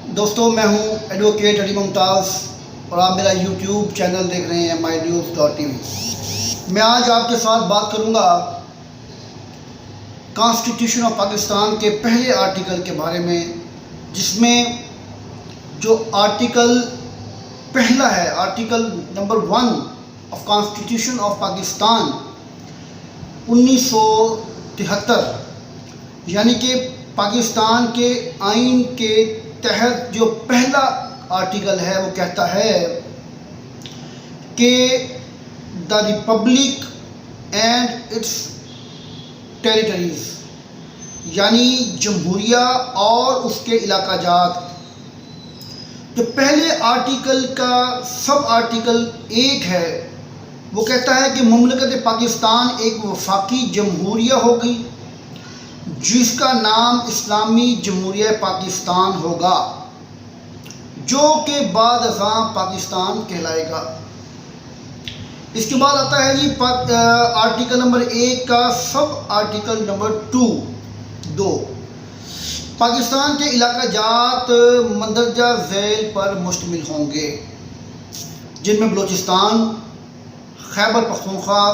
دوستوں میں ہوں ایڈوکیٹ علی ممتاز اور آپ میرا یوٹیوب چینل دیکھ رہے ہیں mynews.tv۔ میں آج آپ کے ساتھ بات کروں گا کانسٹیٹیوشن آف پاکستان کے پہلے آرٹیکل کے بارے میں، جس میں جو آرٹیکل پہلا ہے، article number 1 of constitution of Pakistan 1973، یعنی کہ پاکستان کے آئین کے تحت جو پہلا آرٹیکل ہے وہ کہتا ہے کہ دا ریپبلک اینڈ اٹس ٹیریٹریز، یعنی جمہوریہ اور اس کے علاقہ جات۔ جو پہلے آرٹیکل کا سب آرٹیکل 1 ہے وہ کہتا ہے کہ مملکت پاکستان ایک وفاقی جمہوریہ ہوگی جس کا نام اسلامی جمہوریہ پاکستان ہوگا، جو کہ بعد ازاں پاکستان کہلائے گا۔ اس کے بعد آتا ہے جی آرٹیکل نمبر 1 کا سب آرٹیکل نمبر 2، پاکستان کے علاقہ جات مندرجہ ذیل پر مشتمل ہوں گے، جن میں بلوچستان، خیبر پختونخوا،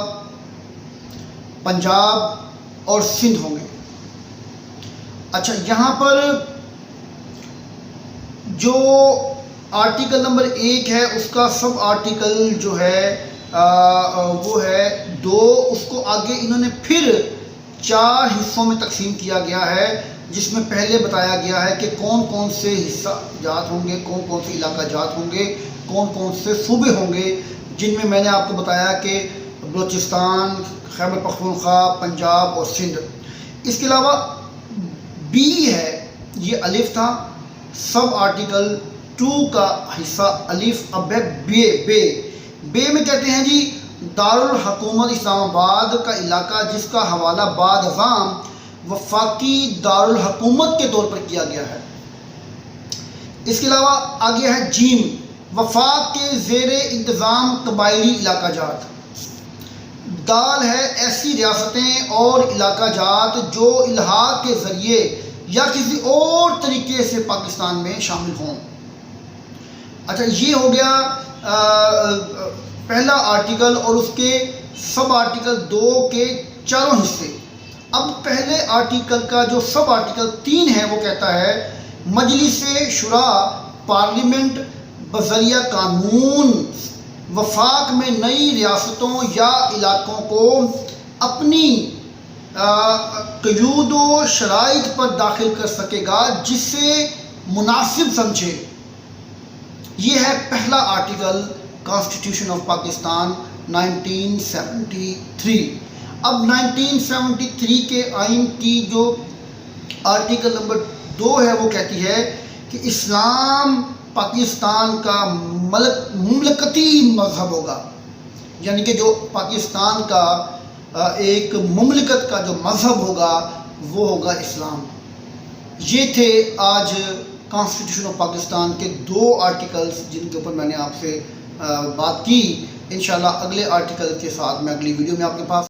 پنجاب اور سندھ ہوں گے۔ اچھا، یہاں پر جو آرٹیکل نمبر 1 ہے اس کا سب آرٹیکل جو ہے وہ ہے 2، اس کو آگے انہوں نے پھر 4 حصوں میں تقسیم کیا گیا ہے، جس میں پہلے بتایا گیا ہے کہ کون کون سے حصہ جات ہوں گے، کون کون سے علاقہ جات ہوں گے، کون کون سے صوبے ہوں گے، جن میں میں نے آپ کو بتایا کہ بلوچستان، خیبر پختونخوا، پنجاب اور سندھ۔ اس کے علاوہ بی ہے، یہ الف تھا، سب آرٹیکل 2 کا حصہ الف، اب ہے بے میں کہتے ہیں جی دارالحکومت اسلام آباد کا علاقہ، جس کا حوالہ بعد ازاں وفاقی دارالحکومت کے طور پر کیا گیا ہے۔ اس کے علاوہ آگے ہے جیم، وفاق کے زیر انتظام قبائلی علاقہ جات۔ دال ہے ایسی ریاستیں اور علاقہ جات جو الحاق کے ذریعے یا کسی اور طریقے سے پاکستان میں شامل ہوں۔ اچھا، یہ ہو گیا پہلا آرٹیکل اور اس کے سب آرٹیکل 2 کے 4 حصے۔ اب پہلے آرٹیکل کا جو سب آرٹیکل 3 ہے وہ کہتا ہے مجلس شورا پارلیمنٹ بذریعہ قانون وفاق میں نئی ریاستوں یا علاقوں کو اپنی قیود و شرائط پر داخل کر سکے گا جسے مناسب سمجھے۔ یہ ہے پہلا آرٹیکل کانسٹیٹیوشن آف پاکستان 1973۔ اب 1973 کے آئین کی جو آرٹیکل نمبر 2 ہے وہ کہتی ہے کہ اسلام پاکستان کا مملکتی مذہب ہوگا، یعنی کہ جو پاکستان کا ایک مملکت کا جو مذہب ہوگا وہ ہوگا اسلام۔ یہ تھے آج کانسٹیٹیوشن آف پاکستان کے 2 آرٹیکلز جن کے اوپر میں نے آپ سے بات کی۔ انشاءاللہ اگلے آرٹیکل کے ساتھ میں اگلی ویڈیو میں آپ کے پاس